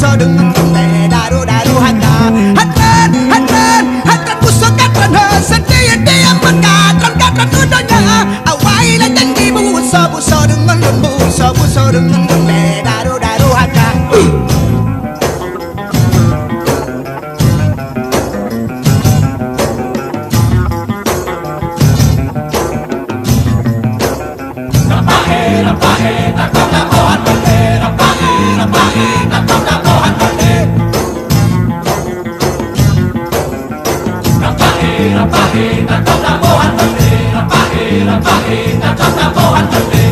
buso dengan kembali daru-daru Hatran buso katran sedia dia Katran udahnya awailah janji buso dengan kembali daru-daru Rapahi, nak kau tak bohan bende.